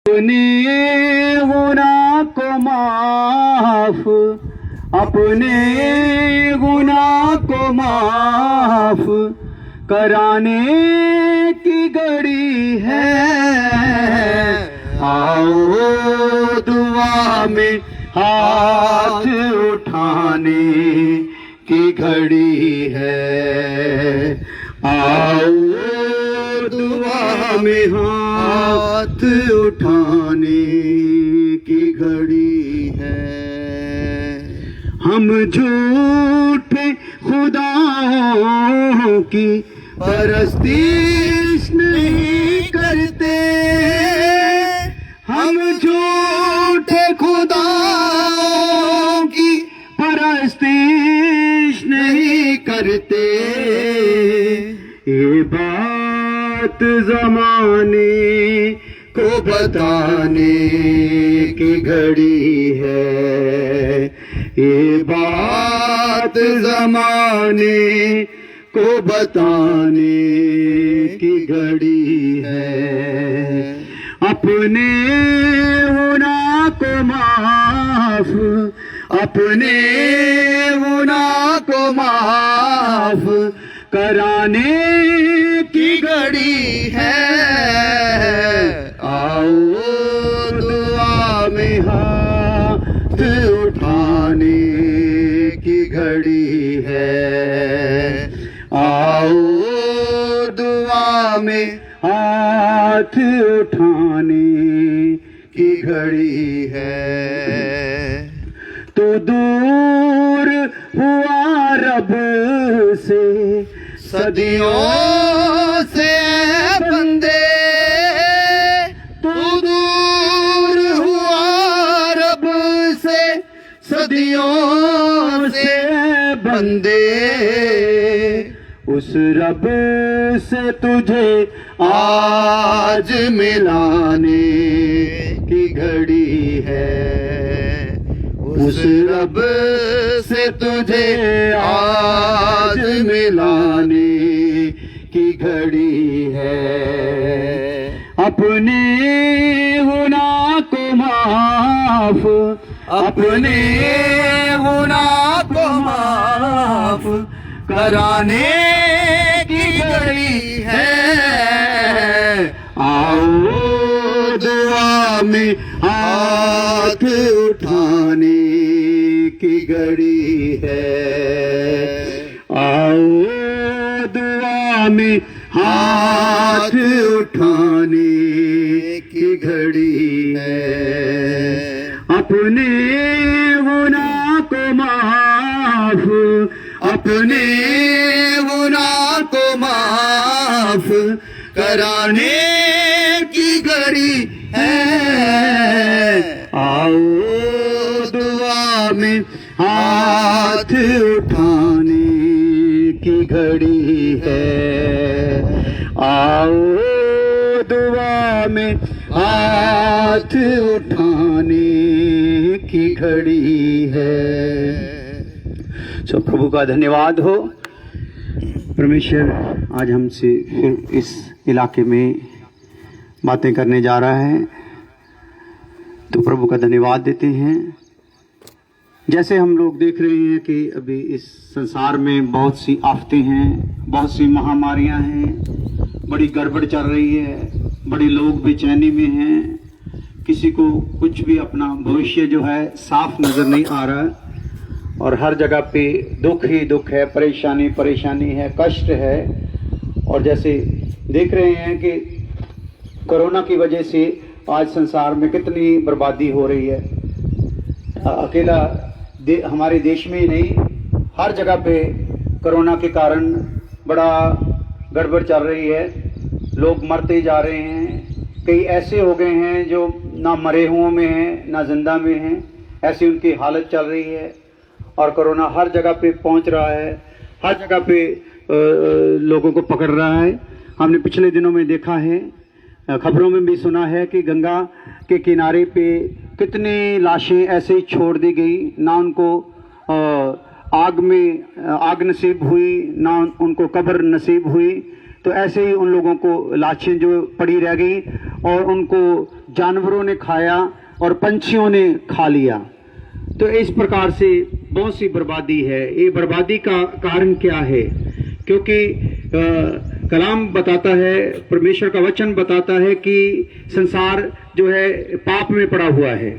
अपने गुनाह को माफ, अपने गुनाह को माफ कराने की घड़ी है। आओ दुआ में हाथ उठाने की घड़ी है। आओ दुआ में हाथ उठाने की घड़ी है। हम झूठे खुदाओं की परस्तिश नहीं करते, हम झूठे खुदाओं की परस्तिश नहीं करते। ये बात ज़माने को बताने की घड़ी है। ये बात ज़माने को बताने की घड़ी है। अपने गुनाह को माफ, अपने गुनाह को माफ कराने की घड़ी है। आओ दुआ में हाथ उठाने की घड़ी है। आओ दुआ में हाथ उठाने की घड़ी है। तो दूर हुआ रब से सदियों से बंदे, तू दूर हुआ रब से सदियों से बंदे। उस रब से तुझे आज मिलाने की घड़ी है। उस रब से तुझे आज मिलाने की घड़ी है। अपने गुनाह को माफ, अपने गुनाह को माफ कराने की घड़ी है। आओ दुआ में हाथ उठाने की घड़ी है। आओ दुआ में हाथ उठाने की घड़ी है। अपने गुनाह को माफ, अपने गुनाह को माफ कराने की घड़ी है। आओ दुआ में हाथ उठाने की घड़ी है। आओ दुआ में हाथ उठाने की घड़ी है। सो प्रभु का धन्यवाद हो। परमेश्वर आज हमसे फिर इस इलाके में बातें करने जा रहा है, तो प्रभु का धन्यवाद देते हैं। जैसे हम लोग देख रहे हैं कि अभी इस संसार में बहुत सी आफतें हैं, बहुत सी महामारियां हैं, बड़ी गड़बड़ चल रही है, बड़े लोग बेचैनी में हैं, किसी को कुछ भी अपना भविष्य जो है साफ नज़र नहीं आ रहा, और हर जगह पे दुख ही दुख है, परेशानी परेशानी है, कष्ट है। और जैसे देख रहे हैं कि कोरोना की वजह से आज संसार में कितनी बर्बादी हो रही है। अकेला हमारे देश में ही नहीं, हर जगह पे कोरोना के कारण बड़ा गड़बड़ चल रही है। लोग मरते जा रहे हैं, कई ऐसे हो गए हैं जो ना मरे हुओं में हैं ना जिंदा में हैं, ऐसी उनकी हालत चल रही है। और कोरोना हर जगह पे पहुंच रहा है, हर जगह पे लोगों को पकड़ रहा है। हमने पिछले दिनों में देखा है, खबरों में भी सुना है कि गंगा के किनारे पे कितनी लाशें ऐसे ही छोड़ दी गई, ना उनको आग नसीब हुई, ना उनको कब्र नसीब हुई। तो ऐसे ही उन लोगों को लाशें जो पड़ी रह गई और उनको जानवरों ने खाया और पंछियों ने खा लिया। तो इस प्रकार से बहुत सी बर्बादी है। ये बर्बादी का कारण क्या है? क्योंकि कलाम बताता है, परमेश्वर का वचन बताता है कि संसार जो है पाप में पड़ा हुआ है।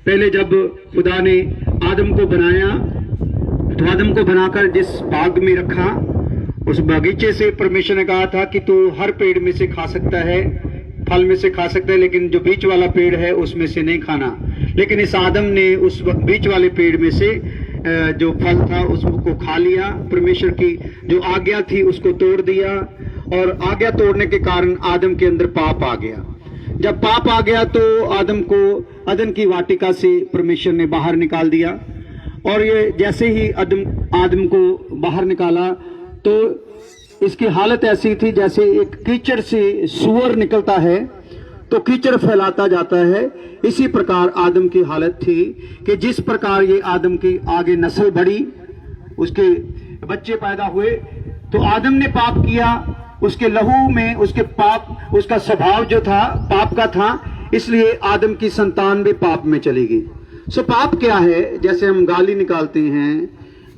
पहले जब खुदा ने आदम को बनाया तो आदम को बनाकर जिस बाग में रखा, उस बगीचे से परमेश्वर ने कहा था कि तू हर पेड़ में से खा सकता है, फल में से खा सकता है, लेकिन जो बीच वाला पेड़ है उसमें से नहीं खाना। लेकिन इस आदम ने उस बीच वाले पेड़ में से जो फल था उसको खा लिया। परमेश्वर की जो आज्ञा थी उसको तोड़ दिया और आज्ञा तोड़ने के कारण आदम के अंदर पाप आ गया। जब पाप आ गया तो आदम को अदन की वाटिका से परमेश्वर ने बाहर निकाल दिया। और ये जैसे ही आदम को बाहर निकाला तो इसकी हालत ऐसी थी जैसे एक कीचड़ से सूअर निकलता है तो कीचड़ फैलाता जाता है। इसी प्रकार आदम की हालत थी कि जिस प्रकार ये आदम की आगे नस्ल बढ़ी, उसके बच्चे पैदा हुए, तो आदम ने पाप किया, उसके लहू में उसके पाप, उसका स्वभाव जो था पाप का था, इसलिए आदम की संतान भी पाप में चली गई। सो पाप क्या है? जैसे हम गाली निकालते हैं,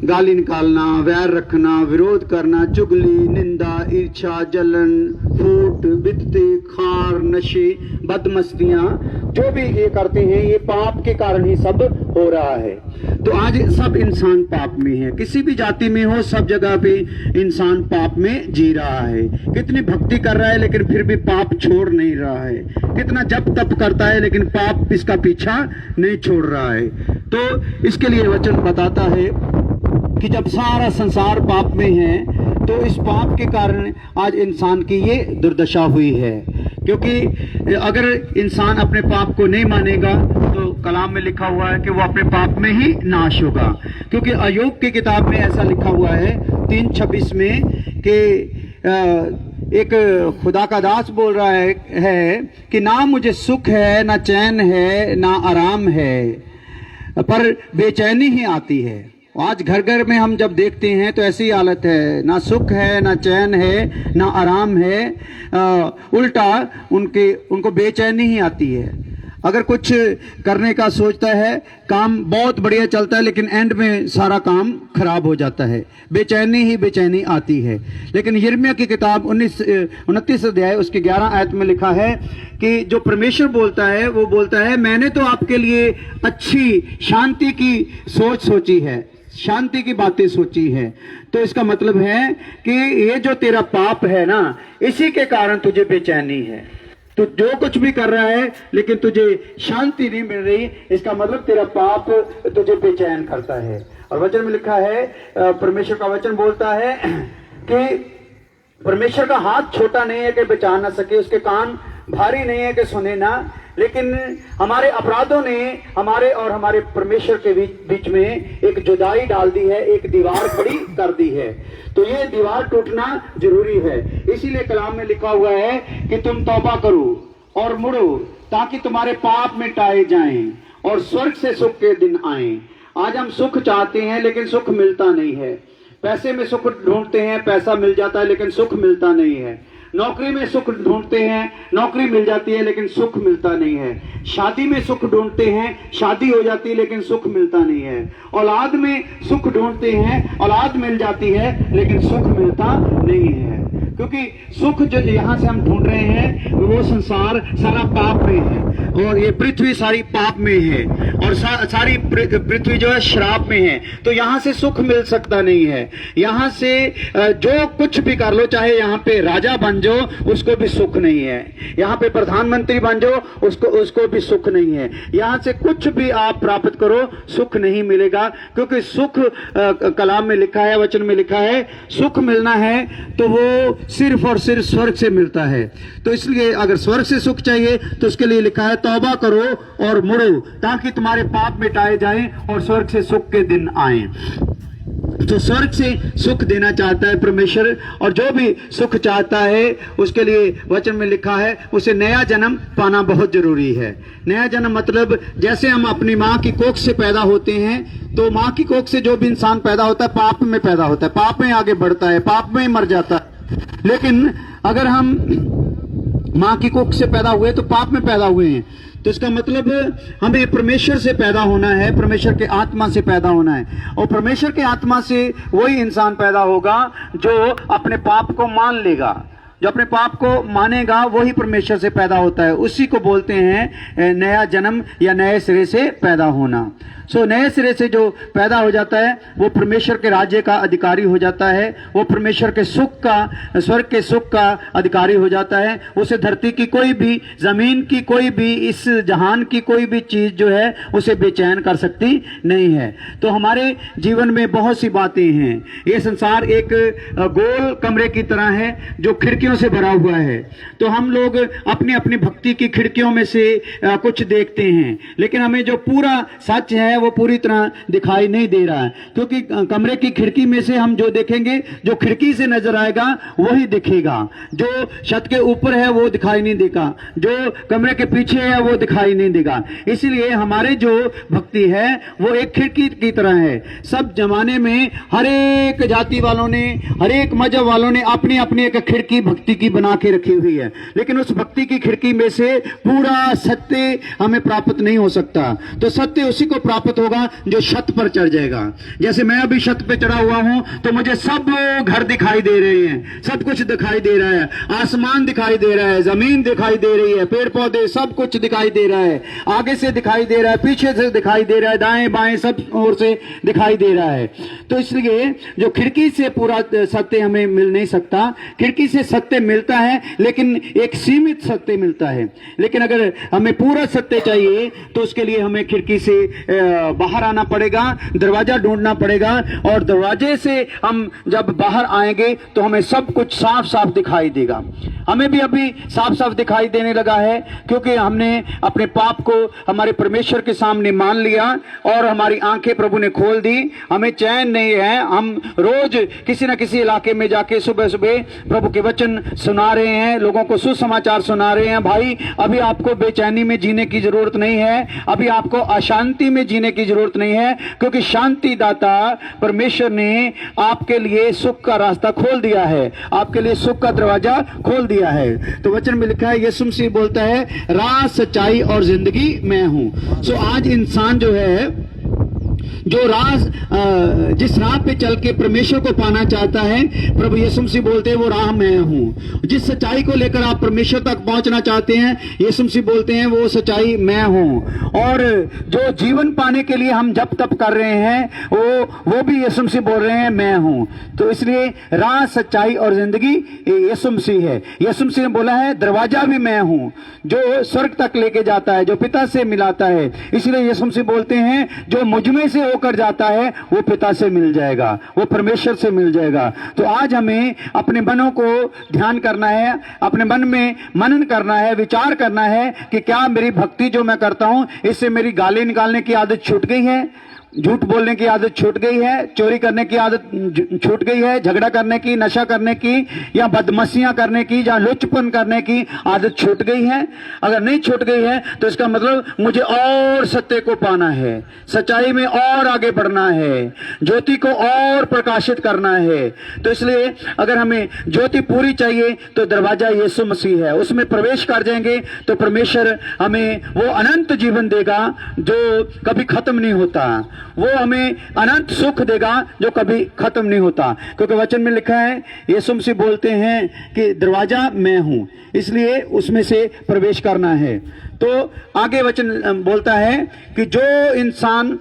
गाली निकालना, वैर रखना, विरोध करना, चुगली, निंदा, ईर्ष्या, जलन, फूट, बिदते, खार, नशे, बदमस्तियां, जो भी ये करते हैं ये पाप के कारण ही सब हो रहा है। तो आज सब इंसान पाप में है, किसी भी जाति में हो, सब जगह पे इंसान पाप में जी रहा है। कितनी भक्ति कर रहा है लेकिन फिर भी पाप छोड़ नहीं रहा है। कितना जप तप करता है लेकिन पाप इसका पीछा नहीं छोड़ रहा है। तो इसके लिए वचन बताता है कि जब सारा संसार पाप में है तो इस पाप के कारण आज इंसान की ये दुर्दशा हुई है। क्योंकि अगर इंसान अपने पाप को नहीं मानेगा तो कलाम में लिखा हुआ है कि वो अपने पाप में ही नाश होगा। क्योंकि अय्यूब की किताब में ऐसा लिखा हुआ है 3:26 में कि एक खुदा का दास बोल रहा है कि ना मुझे सुख है, ना चैन है, ना आराम है, पर बेचैनी ही आती है। आज घर घर में हम जब देखते हैं तो ऐसी हालत है, ना सुख है, ना चैन है, ना आराम है, उल्टा उनको बेचैनी ही आती है। अगर कुछ करने का सोचता है, काम बहुत बढ़िया चलता है लेकिन एंड में सारा काम खराब हो जाता है, बेचैनी ही बेचैनी आती है। लेकिन यिर्मयाह की किताब 29 अध्याय उसके 11 आयत में लिखा है कि जो परमेश्वर बोलता है वो बोलता है, मैंने तो आपके लिए अच्छी शांति की सोच सोची है, शांति की बातें सोची है। तो इसका मतलब है कि ये जो तेरा पाप है ना, इसी के कारण तुझे बेचैनी है। तू जो कुछ भी कर रहा है लेकिन तुझे शांति नहीं मिल रही, इसका मतलब तेरा पाप तुझे बेचैन करता है। और वचन में लिखा है, परमेश्वर का वचन बोलता है कि परमेश्वर का हाथ छोटा नहीं है कि बचा ना सके, उसके कान भारी नहीं है कि सुने ना, लेकिन हमारे अपराधों ने हमारे और हमारे परमेश्वर के बीच में एक जुदाई डाल दी है, एक दीवार खड़ी कर दी है। तो ये दीवार टूटना जरूरी है। इसीलिए कलाम में लिखा हुआ है कि तुम तौबा करो और मुड़ो ताकि तुम्हारे पाप मिटाए जाएं और स्वर्ग से सुख के दिन आए। आज हम सुख चाहते हैं लेकिन सुख मिलता नहीं है। पैसे में सुख ढूंढते हैं, पैसा मिल जाता है लेकिन सुख मिलता नहीं है। नौकरी में सुख ढूंढते हैं, नौकरी मिल जाती है लेकिन सुख मिलता नहीं है। शादी में सुख ढूंढते हैं, शादी हो जाती है लेकिन सुख मिलता नहीं है। औलाद में सुख ढूंढते हैं, औलाद मिल जाती है लेकिन सुख मिलता नहीं है। क्योंकि सुख जो यहाँ से हम ढूंढ रहे हैं वो संसार सारा पाप में है और ये पृथ्वी सारी पाप में है और सारी पृथ्वी जो है श्राप में है। तो यहाँ से सुख मिल सकता नहीं है। यहाँ से जो कुछ भी कर लो, चाहे यहाँ पे राजा बन जाओ उसको भी सुख नहीं है, यहाँ पे प्रधानमंत्री बन जाओ उसको भी सुख नहीं है। यहाँ से कुछ भी आप प्राप्त करो सुख नहीं मिलेगा। क्योंकि सुख कलाम में लिखा है, वचन में लिखा है, सुख मिलना है तो वो सिर्फ और सिर्फ स्वर्ग से मिलता है। तो इसलिए अगर स्वर्ग से सुख चाहिए तो उसके लिए लिखा है तौबा करो और मुड़ो ताकि तुम्हारे पाप मिटाए जाएं और स्वर्ग से सुख के दिन आए। तो स्वर्ग से सुख देना चाहता है परमेश्वर, और जो भी सुख चाहता है उसके लिए वचन में लिखा है उसे नया जन्म पाना बहुत जरूरी है। नया जन्म मतलब जैसे हम अपनी माँ की कोख से पैदा होते हैं, तो माँ की कोख से जो भी इंसान पैदा होता है पाप में पैदा होता है, पाप में आगे बढ़ता है, पाप में मर जाता है। लेकिन अगर हम माँ की कोख से पैदा हुए तो पाप में पैदा हुए हैं। तो इसका मतलब हमें परमेश्वर से पैदा होना है, परमेश्वर के आत्मा से पैदा होना है, और परमेश्वर के आत्मा से वही इंसान पैदा होगा जो अपने पाप को मान लेगा। जो अपने पाप को मानेगा वही परमेश्वर से पैदा होता है। उसी को बोलते हैं नया जन्म या नए सिरे से पैदा होना। नए सिरे से जो पैदा हो जाता है वो परमेश्वर के राज्य का अधिकारी हो जाता है, वो परमेश्वर के सुख का, स्वर्ग के सुख का अधिकारी हो जाता है। उसे धरती की कोई भी, जमीन की कोई भी, इस जहान की कोई भी चीज जो है उसे बेचैन कर सकती नहीं है। तो हमारे जीवन में बहुत सी बातें हैं। ये संसार एक गोल कमरे की तरह है जो खिड़कियों से भरा हुआ है। तो हम लोग अपनी अपनी भक्ति की खिड़कियों में से कुछ देखते हैं, लेकिन हमें जो पूरा सच है वो पूरी तरह दिखाई नहीं दे रहा है, क्योंकि कमरे की खिड़की में से हम जो देखेंगे, जो खिड़की से नजर आएगा वही दिखेगा। जो छत के ऊपर है वो दिखाई नहीं देगा, जो कमरे के पीछे है वो दिखाई नहीं देगा। इसलिए हमारे जो भक्ति है वो एक खिड़की की तरह है। सब जमाने में हर एक जाति वालों ने, हर एक मजहब वालों ने अपनी अपनी एक खिड़की भक्ति की बना के रखी हुई है, लेकिन उस भक्ति की खिड़की में से पूरा सत्य हमें प्राप्त नहीं हो सकता। तो सत्य उसी को प्राप्त होगा जो छत पर चढ़ जाएगा। जैसे मैं अभी छत पे चढ़ा हुआ हूं तो मुझे सब घर दिखाई दे रहे हैं, सब कुछ दिखाई दे रहा है, आसमान दिखाई दे रहा है, जमीन दिखाई दे रही है, पेड़ पौधे सब कुछ दिखाई दे रहा है, आगे से दिखाई दे रहा है, पीछे से दिखाई दे रहा है, दाएं बाएं सब ओर से दिखाई दे रहा है। तो इसलिए जो खिड़की से पूरा सत्य हमें मिल नहीं सकता। खिड़की से सत्य मिलता है लेकिन एक सीमित सत्य मिलता है। लेकिन अगर हमें पूरा सत्य चाहिए तो उसके लिए हमें खिड़की से बाहर आना पड़ेगा, दरवाजा ढूंढना पड़ेगा, और दरवाजे से हम जब बाहर आएंगे तो हमें सब कुछ साफ साफ दिखाई देगा। हमें भी अभी साफ साफ दिखाई देने लगा है, क्योंकि हमने अपने पाप को हमारे परमेश्वर के सामने मान लिया और हमारी आंखें प्रभु ने खोल दी। हमें चैन नहीं है। हम रोज किसी न किसी इलाके में जाके सुबह सुबह प्रभु के वचन सुना रहे हैं, लोगों को सुसमाचार सुना रहे हैं। भाई, अभी आपको बेचैनी में जीने की जरूरत नहीं है, अभी आपको अशांति में जीने की जरूरत नहीं है, क्योंकि शांति दाता परमेश्वर ने आपके लिए सुख का रास्ता खोल दिया है, आपके लिए सुख का दरवाजा खोल दिया है। तो वचन में लिखा है, यीशु मसीह बोलता है, राह, सच्चाई और जिंदगी मैं हूं। आज इंसान जो है, जो जिस राह पे चल के परमेश्वर को पाना चाहता है, प्रभु यीशु मसीह बोलते हैं वो राह मैं हूं। जिस सच्चाई को लेकर आप परमेश्वर तक पहुंचना चाहते हैं, यीशु मसीह बोलते हैं वो सच्चाई मैं हूं। और जो जीवन पाने के लिए हम जब तप कर रहे हैं वो भी यीशु मसीह बोल रहे हैं मैं हूं। तो इसलिए राह, सच्चाई और जिंदगी यीशु मसीह है। यीशु मसीह ने बोला है दरवाजा भी मैं हूं, जो स्वर्ग तक लेके जाता है, जो पिता से मिलाता है। इसलिए यीशु मसीह बोलते हैं जो मुझ में से होकर जाता है वो पिता से मिल जाएगा, वो परमेश्वर से मिल जाएगा। तो आज हमें अपने मनों को ध्यान करना है, अपने मन में मनन करना है, विचार करना है कि क्या मेरी भक्ति जो मैं करता हूं इससे मेरी गाली निकालने की आदत छूट गई है, झूठ बोलने की आदत छूट गई है, चोरी करने की आदत छूट गई है, झगड़ा करने की, नशा करने की, या बदमाशियां करने की, या लुच्चपन करने की आदत छूट गई है। अगर नहीं छूट गई है तो इसका मतलब मुझे और सत्य को पाना है, सच्चाई में और आगे बढ़ना है, ज्योति को और प्रकाशित करना है। तो इसलिए अगर हमें ज्योति पूरी चाहिए तो दरवाजा यीशु मसीह है, उसमें प्रवेश कर जाएंगे तो परमेश्वर हमें वो अनंत जीवन देगा जो कभी खत्म नहीं होता, वो हमें अनंत सुख देगा जो कभी खत्म नहीं होता। क्योंकि वचन में लिखा है, यीशु मसीह बोलते हैं कि दरवाजा मैं हूं, इसलिए उसमें से प्रवेश करना है। तो आगे वचन बोलता है कि जो इंसान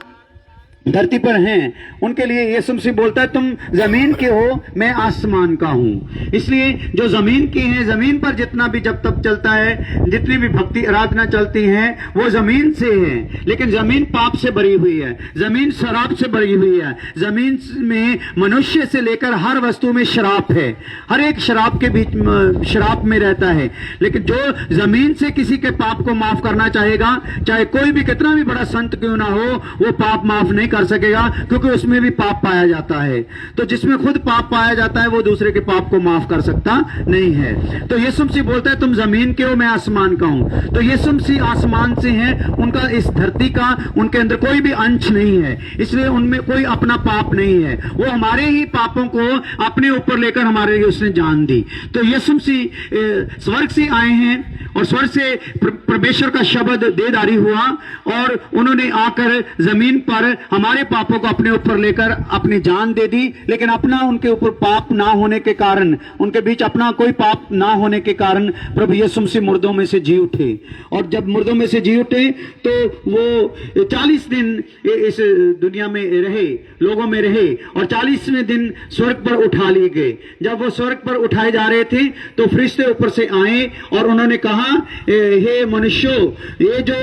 धरती पर हैं उनके लिए यीशु मसीह बोलता है तुम जमीन के हो, मैं आसमान का हूं। इसलिए जो जमीन के हैं, जमीन पर जितना भी जब तक चलता है, जितनी भी भक्ति आराधना चलती है वो जमीन से है, लेकिन जमीन पाप से भरी हुई है, जमीन शराब से भरी हुई है। जमीन में मनुष्य से लेकर हर वस्तु में शराब है, हर एक शराब के बीच शराब में रहता है। लेकिन जो जमीन से किसी के पाप को माफ करना चाहेगा, चाहे कोई भी कितना भी बड़ा संत क्यों ना हो, वो पाप माफ नहीं कर सकेगा, क्योंकि उसमें भी पाप पाया जाता है। तो जिसमें खुद पाप पाया जाता है वो दूसरे के पाप को माफ कर सकता नहीं है। तो यीशु मसीह बोलता है तुम जमीन के हो, मैं आसमान का हूं। तो यीशु मसीह आसमान से हैं, उनका इस धरती का उनके अंदर कोई भी अंश नहीं है, इसलिए उनमें कोई अपना पाप नहीं है। वो हमारे ही पापों को अपने ऊपर लेकर हमारे लिए उसने जान दी। तो यीशु मसीह स्वर्ग से आए हैं और स्वर्ग से परमेश्वर का शब्द देहधारी हुआ और उन्होंने आकर जमीन पर हमारे पापों को अपने ऊपर लेकर अपनी जान दे दी। लेकिन अपना उनके ऊपर पाप ना होने के कारण, उनके बीच अपना कोई पाप ना होने के कारण प्रभु यीशु मसीह मुर्दों में से जी उठे। और जब मुर्दों में से जी उठे तो वो 40 दिन इस दुनिया में रहे, लोगों में रहे, और 40वें दिन स्वर्ग पर उठा लिए गए। जब वो स्वर्ग पर उठाए जा रहे थे तो फरिश्ते ऊपर से आए और उन्होंने कहा, हे मनुष्यों, ये जो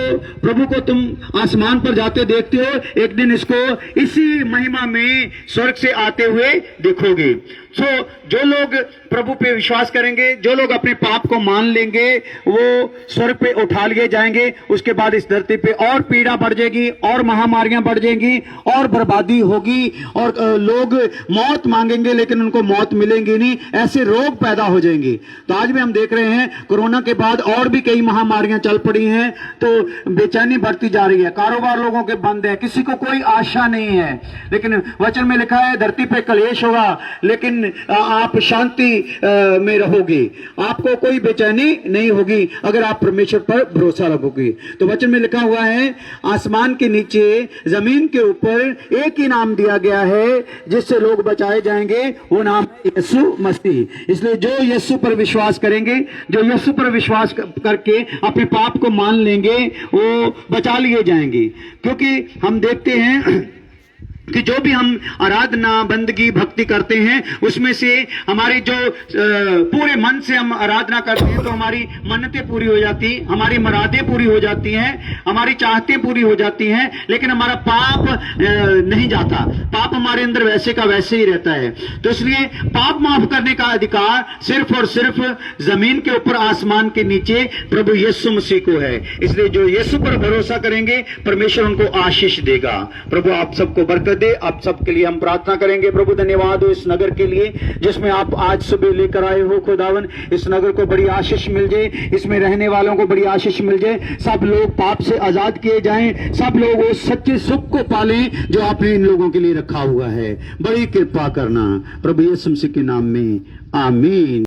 प्रभु को तुम आसमान पर जाते देखते हो, एक दिन इसको इसी महिमा में स्वर्ग से आते हुए देखोगे। जो लोग प्रभु पे विश्वास करेंगे, जो लोग अपने पाप को मान लेंगे, वो स्वर्ग पे उठा लिए जाएंगे। उसके बाद इस धरती पे और पीड़ा बढ़ जाएगी, और महामारियां बढ़ जाएंगी, और बर्बादी होगी, और लोग मौत मांगेंगे लेकिन उनको मौत मिलेंगी नहीं, ऐसे रोग पैदा हो जाएंगे। तो आज भी हम देख रहे हैं कोरोना के बाद और भी कई महामारियां चल पड़ी हैं, तो बेचैनी बढ़ती जा रही है, कारोबार लोगों के बंद है, किसी को कोई आशा नहीं है। लेकिन वचन में लिखा है धरती पे कलेश होगा लेकिन आप शांति में रहोगे, आपको कोई बेचैनी नहीं होगी अगर आप परमेश्वर पर भरोसा रखोगे। तो वचन में लिखा हुआ है आसमान के नीचे जमीन के ऊपर एक ही नाम दिया गया है जिससे लोग बचाए जाएंगे, वो नाम है यीशु मसीह। इसलिए जो यीशु पर विश्वास करेंगे, जो यीशु पर विश्वास करके अपने पाप को मान लेंगे, वो बचा लिए जाएंगे। क्योंकि हम देखते हैं कि जो भी हम आराधना, बंदगी, भक्ति करते हैं, उसमें से हमारी जो पूरे मन से हम आराधना करते हैं तो हमारी मन्नतें पूरी हो जाती, हमारी मुरादें पूरी हो जाती हैं, हमारी चाहतें पूरी हो जाती हैं, लेकिन हमारा पाप नहीं जाता। पाप हमारे अंदर वैसे का वैसे ही रहता है। तो इसलिए पाप माफ करने का अधिकार सिर्फ और सिर्फ जमीन के ऊपर, आसमान के नीचे प्रभु यीशु मसीह को है। इसलिए जो यीशु पर भरोसा करेंगे, परमेश्वर उनको आशीष देगा। प्रभु आप सबको बरकत दे। आप सबके लिए हम प्रार्थना करेंगे। प्रभु धन्यवाद हो इस नगर के लिए जिसमें आप आज सुबह लेकर आए हो। खुदावन इस नगर को बड़ी आशीष मिल जाए, इसमें रहने वालों को बड़ी आशीष मिल जाए, सब लोग पाप से आजाद किए जाएं, सब लोग उस सच्चे सुख को पालें जो आपने इन लोगों के लिए रखा हुआ है। बड़ी कृपा करना प्रभु यीशु मसीह के नाम में, आमीन।